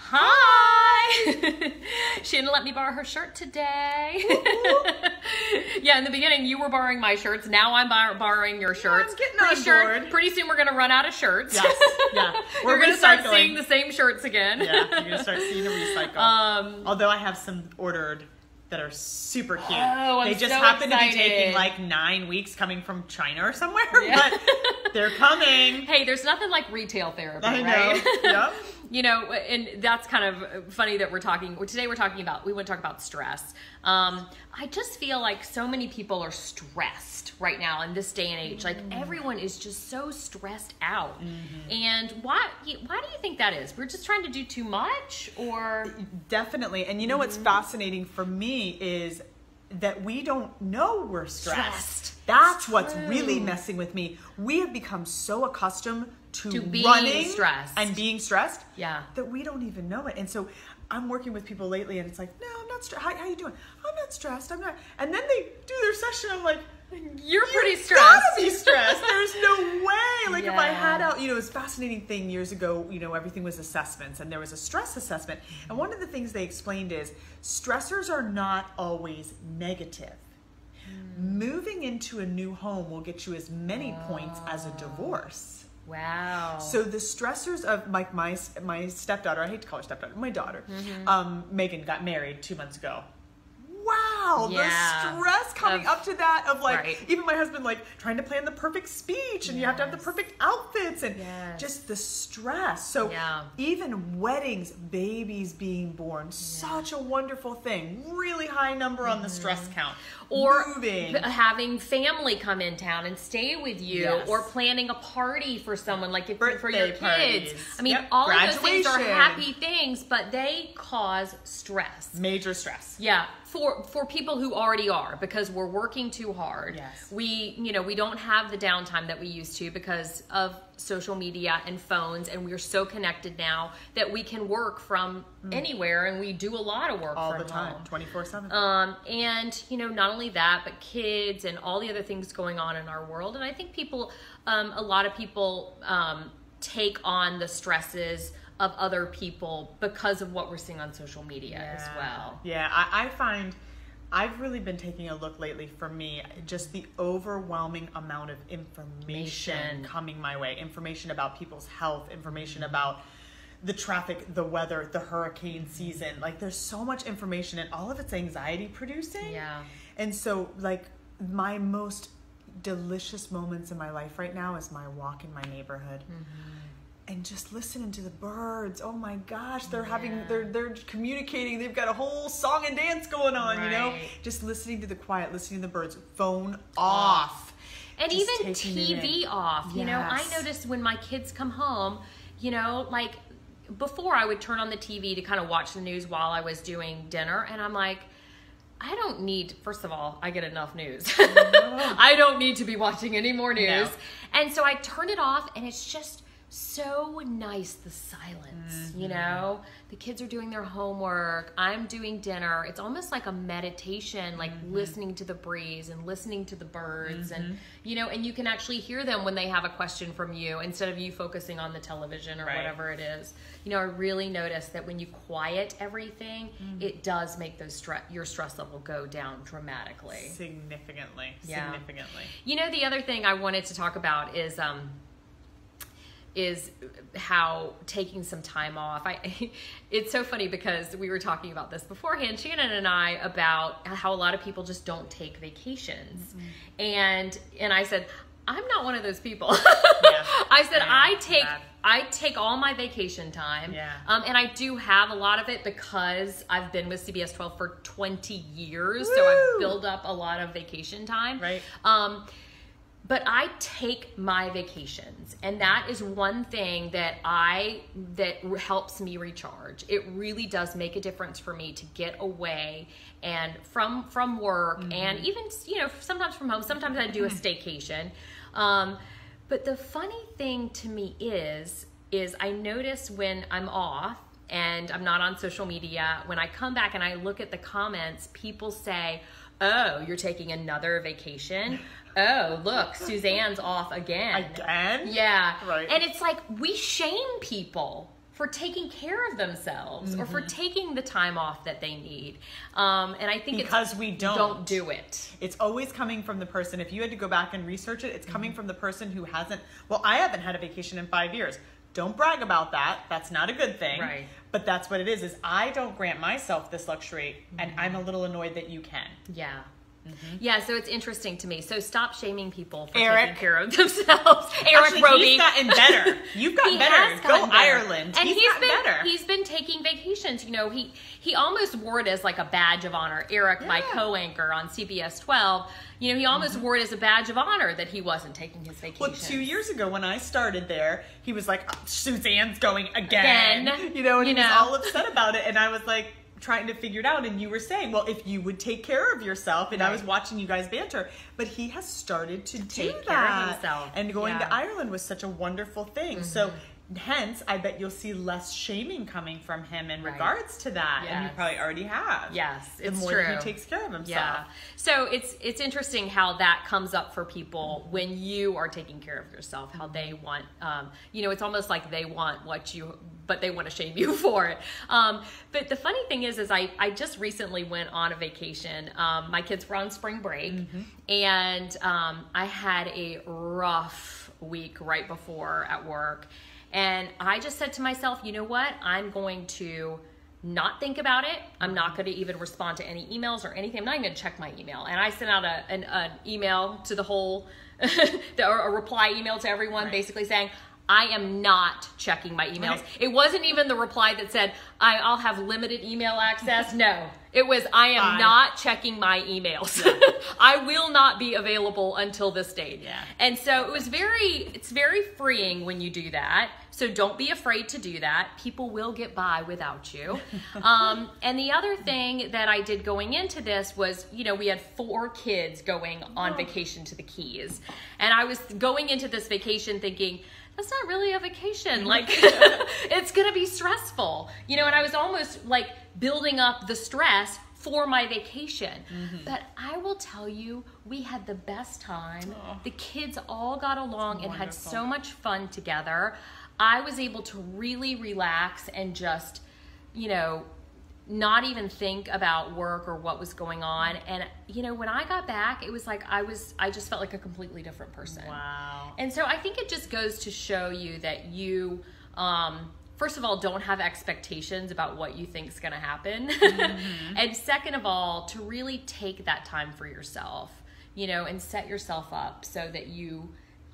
Hi! She didn't let me borrow her shirt today. Yeah, in the beginning you were borrowing my shirts. Now I'm borrowing your shirts. I'm getting on board. Pretty soon we're going to run out of shirts. Yes, yeah. We're going to start seeing the same shirts again. Yeah, you're going to start seeing a recycle. Although I have some ordered that are super cute. Oh, they just so happen excited. to be taking like 9 weeks coming from China or somewhere, Yeah. but they're coming. Hey, there's nothing like retail therapy, I know. right? Yep. You know, and that's kind of funny that we want to talk about stress. I just feel like so many people are stressed right now in this day and age. Like everyone is just so stressed out. Mm-hmm. And why do you think that is? We're just trying to do too much, or? Definitely. And you know what's fascinating for me is that we don't know we're stressed. That's what's really messing with me. We have become so accustomed to being running stressed and being stressed, yeah, that we don't even know it. And so I'm working with people lately, and it's like, no, I'm not stressed. How you doing? I'm not stressed. I'm not. And then they do their session. I'm like, you're pretty stressed. You gotta be stressed. There's no way. Like yeah. if I had out, it was a fascinating thing years ago. Everything was assessments, and there was a stress assessment. And one of the things they explained is stressors are not always negative. Moving into a new home will get you as many points as a divorce. Wow. So the stressors of like my stepdaughter, I hate to call her stepdaughter, my daughter, Megan got married 2 months ago. Wow, yeah. the stress coming up to that of like, right. even my husband like trying to plan the perfect speech, and you have to have the perfect outfits, and just the stress. So even weddings, babies being born, such a wonderful thing. Really high number on the stress count. Or moving. Having family come in town and stay with you, or planning a party for someone, like for your kids. Parties. I mean, all of those things are happy things, but they cause stress. Major stress. Yeah, for people who already are, because we're working too hard. Yes. We don't have the downtime that we used to because of social media and phones, and we're so connected now that we can work from anywhere, and we do a lot of work all from the time, home. 24/7. And not only that, but kids and all the other things going on in our world. And I think a lot of people take on the stresses of other people because of what we're seeing on social media as well. Yeah, I find I've really been taking a look lately, for me, just the overwhelming amount of information coming my way. Information about people's health, information about the traffic, the weather, the hurricane season. Like there's so much information, and all of it's anxiety producing. Yeah. And so like my most delicious moments in my life right now is my walk in my neighborhood. And just listening to the birds. Oh my gosh, they're communicating. They've got a whole song and dance going on, Just listening to the quiet, listening to the birds. Phone off. And just even TV off. I noticed when my kids come home, like before I would turn on the TV to kind of watch the news while I was doing dinner, and I'm like, I don't need, first of all, I get enough news. I don't need to be watching any more news. No. And so I turned it off, and it's just so nice, the silence, the kids are doing their homework, I'm doing dinner. It's almost like a meditation, like listening to the breeze and listening to the birds, and and you can actually hear them when they have a question from you instead of you focusing on the television or whatever it is. I really noticed that when you quiet everything, it does make your stress level go down dramatically. Significantly. The other thing I wanted to talk about is how taking some time off. It's so funny because we were talking about this beforehand, Shannon and I, about how a lot of people just don't take vacations. And I said, I'm not one of those people. I said, I take all my vacation time. And I do have a lot of it because I've been with CBS 12 for 20 years. Woo! So I've built up a lot of vacation time. Right. But I take my vacations, and that is one thing that helps me recharge. It really does make a difference for me to get away and from work, and even sometimes from home. Sometimes I do a staycation. But the funny thing to me is I notice when I'm off and I'm not on social media, when I come back and I look at the comments, people say, "Oh, you're taking another vacation? Oh, look, Suzanne's off again." Again? Yeah. Right. And it's like we shame people for taking care of themselves or for taking the time off that they need. And I think because we don't do it. It's always coming from the person. If you had to go back and research it, it's coming from the person who hasn't. Well, I haven't had a vacation in 5 years. Don't brag about that. That's not a good thing. Right. But that's what it is I don't grant myself this luxury, and I'm a little annoyed that you can. Yeah. Yeah, so it's interesting to me. So stop shaming people for Eric. taking care of themselves. Eric Roby. He's gotten better. You've gotten better. Go Ireland. And he's gotten better. He's been taking vacations. You know, he almost wore it as like a badge of honor. Eric, my co-anchor on CBS 12, you know, he almost wore it as a badge of honor that he wasn't taking his vacation. Well, 2 years ago when I started there, he was like, Suzanne's going again. You know, and he was all upset about it. And I was like, trying to figure it out, and you were saying, well, if you would take care of yourself, and I was watching you guys banter, but he has started to take care of himself, and going to Ireland was such a wonderful thing. So hence, I bet you'll see less shaming coming from him in regards to that, and you probably already have. Yes, it's the more true. that he takes care of himself. Yeah. So it's interesting how that comes up for people when you are taking care of yourself. How they want, you know, it's almost like they want what you, but they want to shame you for it. But the funny thing is I just recently went on a vacation. My kids were on spring break, and I had a rough week right before at work. And I just said to myself, you know what? I'm going to not think about it. I'm not going to even respond to any emails or anything. I'm not even going to check my email. And I sent out an email to the whole, a reply email to everyone basically saying, I am not checking my emails. It wasn't even the reply that said, I'll have limited email access. No, it was, I am not checking my emails. I will not be available until this date. And so it's very freeing when you do that. So don't be afraid to do that. People will get by without you. And the other thing that I did going into this was, you know, we had 4 kids going on vacation to the Keys. And I was going into this vacation thinking, that's not really a vacation. Like, it's going to be stressful. You know, and I was almost like building up the stress for my vacation. But I will tell you, we had the best time. The kids all got along and had so much fun together. I was able to really relax and just, you know, not even think about work or what was going on. And, you know, when I got back, it was like I just felt like a completely different person. Wow. And so I think it just goes to show you that you, first of all, don't have expectations about what you think is going to happen. And second of all, to really take that time for yourself, you know, and set yourself up so that you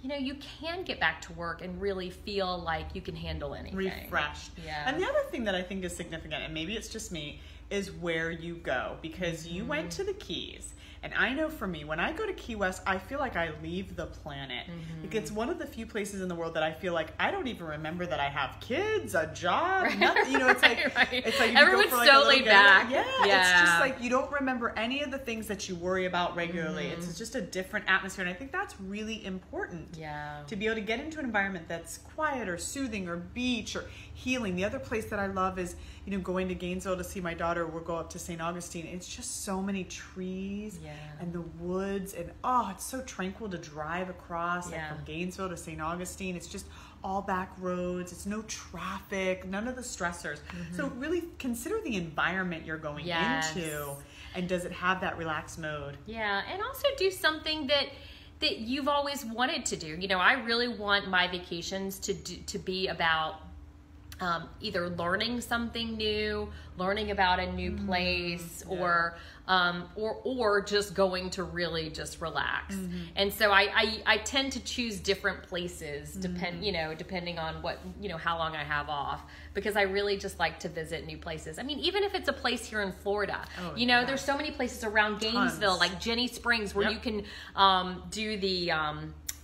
know, you can get back to work and really feel like you can handle anything. Refreshed. Yeah. And the other thing that I think is significant, and maybe it's just me, is where you go. Because you went to the Keys. And I know for me, when I go to Key West, I feel like I leave the planet. Like it's one of the few places in the world that I feel like I don't even remember that I have kids, a job, nothing. You know, it's like it's like everyone's so laid back. Yeah, it's just like you don't remember any of the things that you worry about regularly. It's just a different atmosphere, and I think that's really important. Yeah. To be able to get into an environment that's quiet or soothing or beach or healing. The other place that I love is, you know, going to Gainesville to see my daughter. We'll go up to St. Augustine. It's just so many trees. And the woods, and it's so tranquil to drive across like from Gainesville to St. Augustine. It's just all back roads. It's no traffic, none of the stressors. So really consider the environment you're going into, and does it have that relaxed mode? Yeah, and also do something that you've always wanted to do. You know, I really want my vacations to be about either learning something new, learning about a new place, or just going to really just relax. And so I tend to choose different places depending on what, you know, how long I have off, because I really just like to visit new places. I mean, even if it's a place here in Florida, you know, there's so many places around Gainesville, like Jenny Springs, where you can do the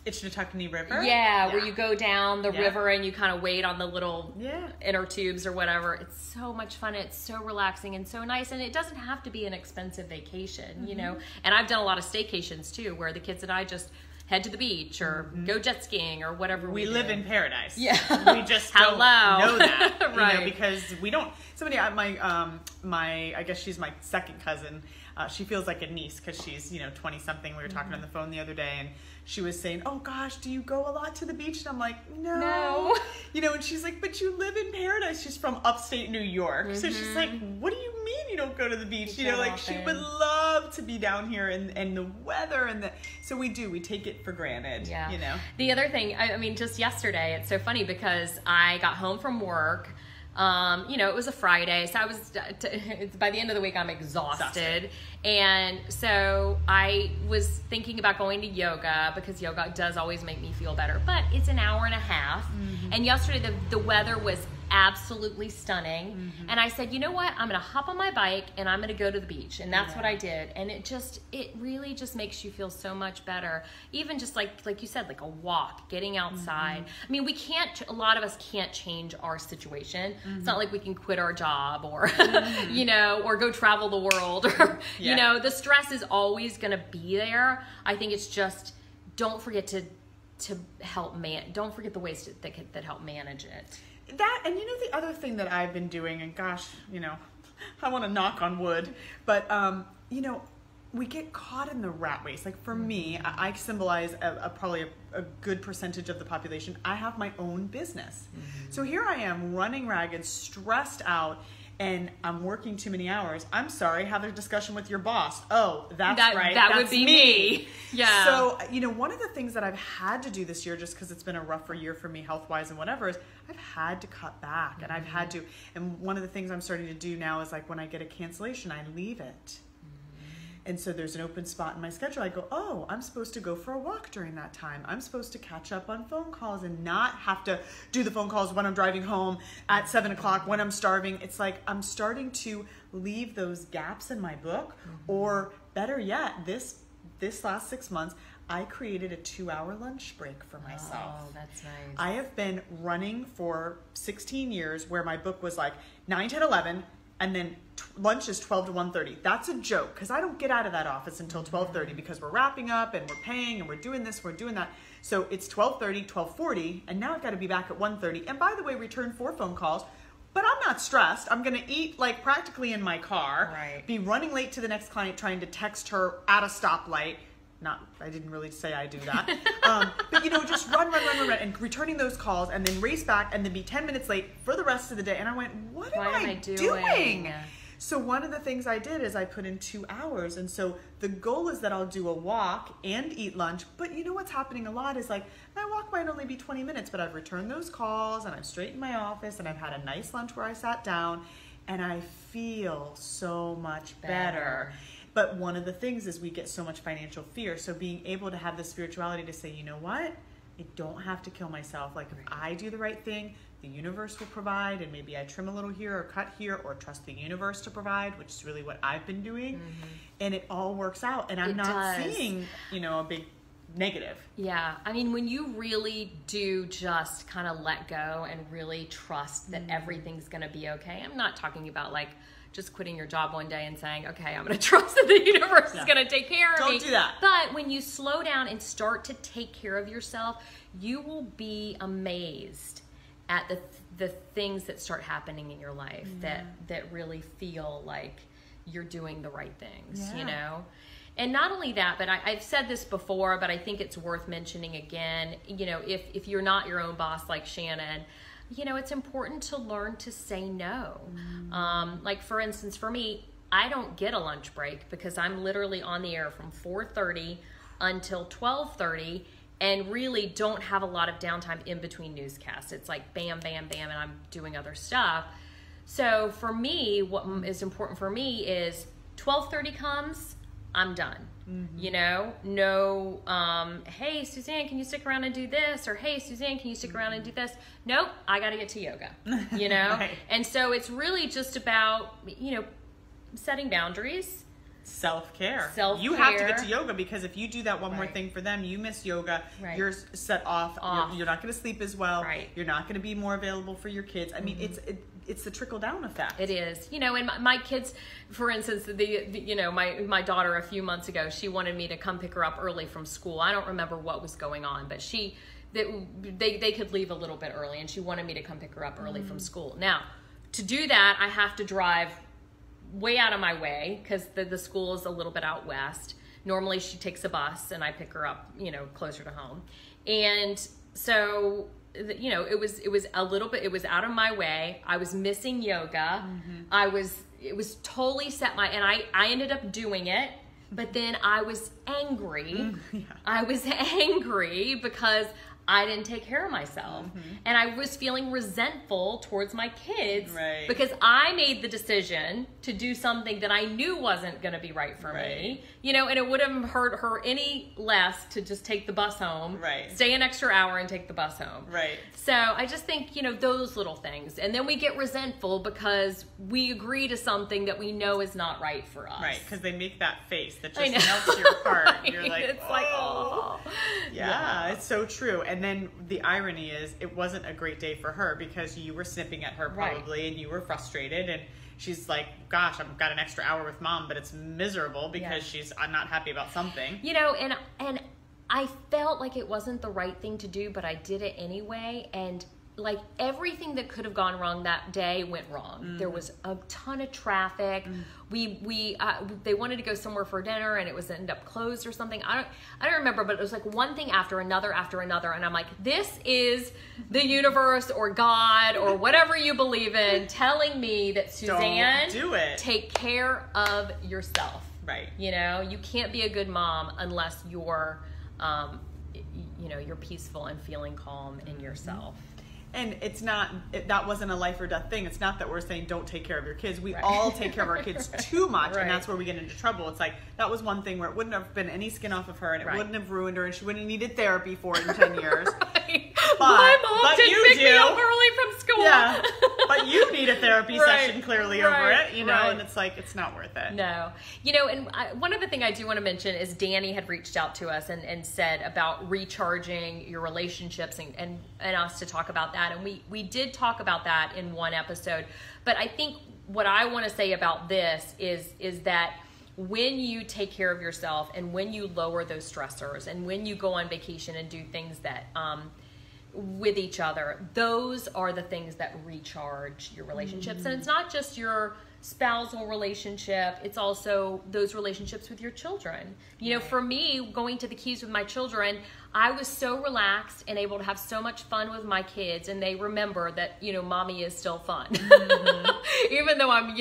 Itchnatuknee River. Yeah, where you go down the river and you kind of wade on the little inner tubes or whatever. It's so much fun. It's so relaxing and so nice. And it doesn't have to be an expensive vacation, you know. And I've done a lot of staycations too, where the kids and I just head to the beach or go jet skiing or whatever we live in paradise. Yeah. We just don't know that. Right. You know, because we don't. Somebody, I guess she's my second cousin. She feels like a niece because she's, you know, 20-something. We were talking on the phone the other day, and she was saying, oh gosh, do you go a lot to the beach? And I'm like, No. You know, and she's like, but you live in paradise. She's from upstate New York. So she's like, what do you mean you don't go to the beach? You know, like she would love to be down here and the weather so we take it for granted. Yeah. You know. The other thing, I mean, just yesterday, it's so funny because I got home from work. You know, it was a Friday, so I was, by the end of the week, I'm exhausted. And so I was thinking about going to yoga because yoga does always make me feel better, but it's an hour and a half. And yesterday the weather was absolutely stunning. And I said, you know what? I'm going to hop on my bike and I'm going to go to the beach. And that's what I did. And it really just makes you feel so much better. Even just like you said, like a walk, getting outside. I mean, a lot of us can't change our situation. It's not like we can quit our job or, you know, or go travel the world or, you know, the stress is always going to be there. I think it's just, don't forget to help don't forget the ways that help manage it. That, and you know, the other thing that I've been doing, and gosh, you know, I want to knock on wood, but, you know, we get caught in the rat race. Like for me, I symbolize probably a good percentage of the population. I have my own business. So here I am running ragged, stressed out, and I'm working too many hours. I'm sorry, have a discussion with your boss. Oh, that's right. That would be me. Yeah. So, you know, one of the things that I've had to do this year, just because it's been a rougher year for me health-wise and whatever, is I've had to cut back. And I've had to, and one of the things I'm starting to do now is like when I get a cancellation, I leave it. And so there's an open spot in my schedule. I go, oh, I'm supposed to go for a walk during that time. I'm supposed to catch up on phone calls and not have to do the phone calls when I'm driving home at 7 o'clock when I'm starving. It's like I'm starting to leave those gaps in my book. Or better yet, this last 6 months, I created a 2-hour lunch break for myself. Oh, that's nice. I have been running for 16 years where my book was like 9, 10, 11, and then lunch is 12 to 1:30. That's a joke because I don't get out of that office until 12:30 because we're wrapping up and we're paying and we're doing this, we're doing that. So it's 12:30, 12:40, and now I've got to be back at 1:30. And by the way, return 4 phone calls. But I'm not stressed. I'm going to eat like practically in my car, be running late to the next client trying to text her at a stoplight. I didn't really say I do that. But, you know, just run, and returning those calls and then race back and then be 10 minutes late for the rest of the day. And I went, what am I doing? So one of the things I did is I put in 2 hours. And so the goal is that I'll do a walk and eat lunch. But you know what's happening a lot is like my walk might only be 20 minutes, but I've returned those calls and I've straightened my office and I've had a nice lunch where I sat down and I feel so much better. But one of the things is we get so much financial fear. So being able to have the spirituality to say, you know what? I don't have to kill myself. Like if I do the right thing, the universe will provide, and maybe I trim a little here or cut here or trust the universe to provide, which is really what I've been doing. And it all works out. And I'm not seeing, you know, a big negative. Yeah. I mean, when you really do just kind of let go and really trust that everything's going to be okay. I'm not talking about like just quitting your job one day and saying, okay, I'm going to trust that the universe is going to take care of me. Don't do that. But when you slow down and start to take care of yourself, you will be amazed at the things that start happening in your life that really feel like you're doing the right things, you know? And not only that, but I've said this before, but I think it's worth mentioning again, you know, if you're not your own boss like Shannon, you know, it's important to learn to say no. Like for instance, for me, I don't get a lunch break because I'm literally on the air from 4:30 until 12:30 and really don't have a lot of downtime in between newscasts. It's like bam, bam, bam, and I'm doing other stuff. So for me, what is important for me is 12:30 comes, I'm done. You know, no, hey, Suzanne, can you stick around and do this? Or, hey, Suzanne, can you stick around and do this? Nope, I got to get to yoga, you know? And so it's really just about, you know, setting boundaries. Self-care. Self-care. You have to get to yoga because if you do that one more thing for them, you miss yoga, you're set off. You're not going to sleep as well. You're not going to be more available for your kids. I mean, it's the trickle-down effect. It is. You know, and my kids, for instance, you know, my daughter a few months ago, she wanted me to come pick her up early from school. I don't remember what was going on, but they could leave a little bit early, and she wanted me to come pick her up early from school. Now, to do that, I have to drive way out of my way because the school is a little bit out west. Normally she takes a bus and I pick her up, closer to home. And so, it was a little bit, it was out of my way. I was missing yoga. It was totally and I ended up doing it, but then I was angry. I was angry because I didn't take care of myself. And I was feeling resentful towards my kids because I made the decision to do something that I knew wasn't going to be right for me, and it wouldn't have hurt her any less to just take the bus home, stay an extra hour and take the bus home. So I just think, those little things. And then we get resentful because we agree to something that we know is not right for us. Because they make that face that just melts your heart. You're like, it's like, oh. Yeah, it's so true. And then the irony is it wasn't a great day for her because you were snipping at her probably and you were frustrated, and she's like, gosh, I've got an extra hour with mom, but it's miserable because I'm not happy about something. And I felt like it wasn't the right thing to do, but I did it anyway. And like everything that could have gone wrong that day went wrong. There was a ton of traffic. They wanted to go somewhere for dinner and it was ended up closed or something. I don't remember, but it was like one thing after another, and I'm like, this is the universe or God or whatever you believe in telling me that, Suzanne, don't do it. Take care of yourself. You can't be a good mom unless you're you're peaceful and feeling calm in yourself. And it's not, that wasn't a life or death thing. It's not that we're saying don't take care of your kids. We all take care of our kids too much, and that's where we get into trouble. It's like, that was one thing where it wouldn't have been any skin off of her, and it wouldn't have ruined her, and she wouldn't have needed therapy for it in 10 years. My mom didn't pick me up early from school. Yeah, but you need a therapy session clearly over it, and it's like, it's not worth it. No. And one other thing I do want to mention is Danny had reached out to us and said about recharging your relationships and us to talk about that. And we did talk about that in one episode. But I think what I want to say about this is that when you take care of yourself and when you lower those stressors and when you go on vacation and do things that with each other, those are the things that recharge your relationships. And it's not just your spousal relationship, it's also those relationships with your children. For me, going to the Keys with my children, I was so relaxed and able to have so much fun with my kids, and they remember that, mommy is still fun. Even though I'm,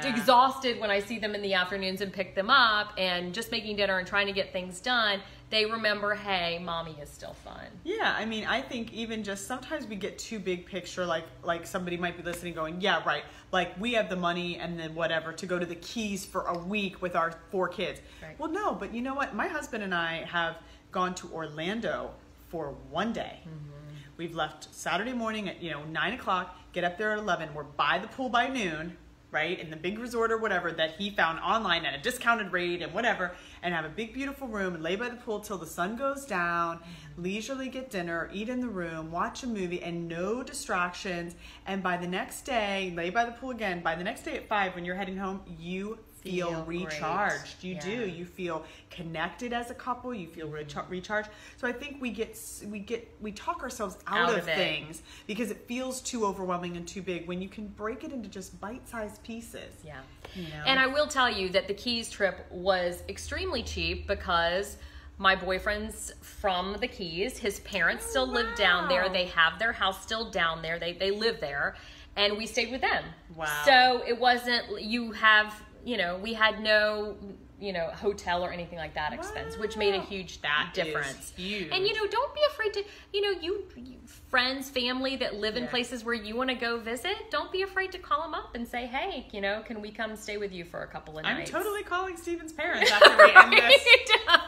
exhausted when I see them in the afternoons and pick them up and just making dinner and trying to get things done, they remember, hey, mommy is still fun. Yeah, I mean, I think even just sometimes we get too big picture, like somebody might be listening going, yeah, right, like we have the money and then whatever to go to the Keys for a week with our 4 kids. Well, no, but you know what? My husband and I have gone to Orlando for one day. We've left Saturday morning at 9 o'clock, get up there at 11. We're by the pool by noon, right, in the big resort or whatever that he found online at a discounted rate and whatever, and have a big beautiful room and lay by the pool till the sun goes down, leisurely get dinner, eat in the room, watch a movie, and no distractions. And by the next day, lay by the pool again. By the next day at 5 when you're heading home, you feel recharged. You do. You feel connected as a couple. You feel recharged. So I think we talk ourselves out of things because it feels too overwhelming and too big when you can break it into just bite-sized pieces. Yeah. And I will tell you that the Keys trip was extremely cheap because my boyfriend's from the Keys. His parents still live down there. They have their house still down there. They live there. And we stayed with them. Wow. So it wasn't, we had no, hotel or anything like that expense, which made a huge difference. Huge. And, don't be afraid to, you friends, family that live in places where you want to go visit, don't be afraid to call them up and say, hey, can we come stay with you for a couple of nights? I'm totally calling Stephen's parents after we end this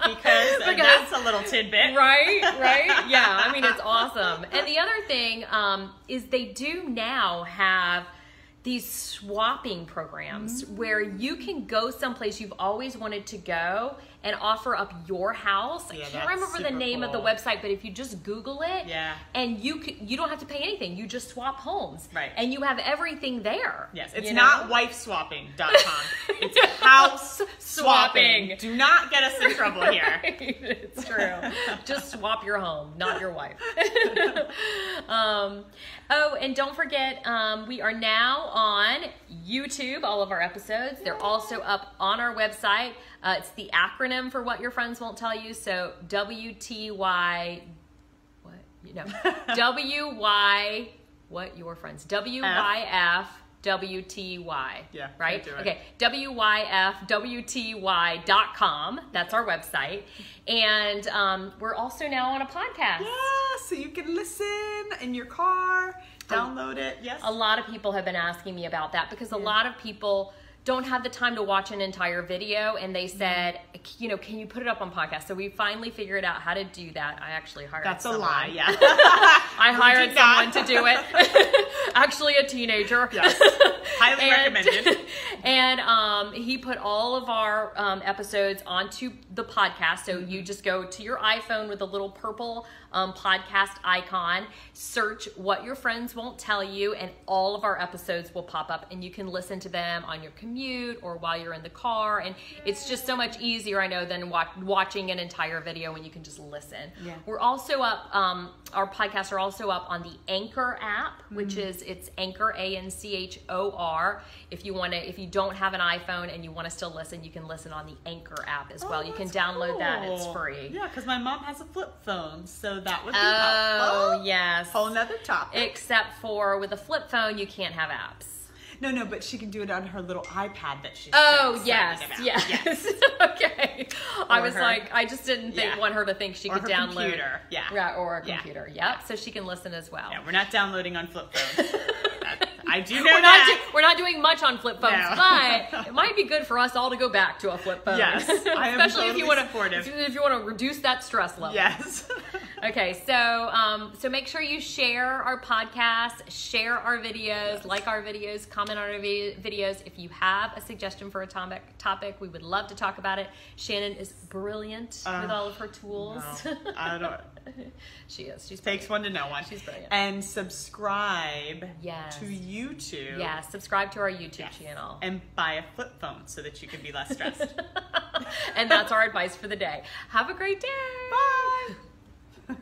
because that's a little tidbit. Right? Yeah, I mean, it's awesome. And the other thing is they do now have these swapping programs where you can go someplace you've always wanted to go and offer up your house. I can't remember the name of the website, but if you just Google it, and you don't have to pay anything. You just swap homes, and you have everything there. Yes, it's not wifeswapping.com. It's house swapping. Do not get us in trouble here. It's true. Just swap your home, not your wife. And don't forget, we are now on YouTube, all of our episodes. They're also up on our website. It's the acronym for What Your Friends Won't Tell You. So WTY, what? No, WY, what your friends? WYF. WTY. Yeah. Right? Do it. Okay. WYFWTY.com. That's our website. And we're also now on a podcast. Yeah, so you can listen in your car, download it. Yes. A lot of people have been asking me about that because a lot of people don't have the time to watch an entire video, and they said, you know, can you put it up on podcast? So we finally figured out how to do that. I actually hired someone. That's a lie, yeah. I hired someone to do it. Actually, a teenager. Yes. Highly recommended. And he put all of our episodes onto the podcast. So you just go to your iPhone with a little purple podcast icon, search What Your Friends Won't Tell You, and all of our episodes will pop up, and you can listen to them on your commute or while you're in the car. And it's just so much easier, I know, than watching an entire video when you can just listen. Yeah. We're also up, our podcasts are also up on the Anchor app, which is, it's Anchor, ANCHOR. If you don't have an iPhone and you want to still listen, you can listen on the Anchor app as well. You can download that. It's free. Yeah, because my mom has a flip phone, so that would be Oh, helpful. yes. Whole nother topic. Except for with a flip phone, you can't have apps. No, but she can do it on her little iPad that she's Oh, so yes, excited yes. about. Okay. I Or was her- like, I just didn't Yeah. want her to think she Or could her download. computer. Yeah. Right, or a Yeah. computer. Yep. So she can listen as well. Yeah, we're not downloading on flip phones. I do know that. We're not doing much on flip phones, No. but it might be good for us all to go back to a flip phone. Yes, I am Especially if totally you want supportive. to, if you want to reduce that stress level. Yes. Okay, so so make sure you share our podcast, share our videos, like our videos, comment on our videos. If you have a suggestion for a topic, we would love to talk about it. Shannon is brilliant with all of her tools. No, I don't. She is. She's Takes one to know one. She's brilliant. And subscribe Yes. to YouTube. Yeah, subscribe to our YouTube channel. And buy a flip phone so that you can be less stressed. And that's our advice for the day. Have a great day. Bye.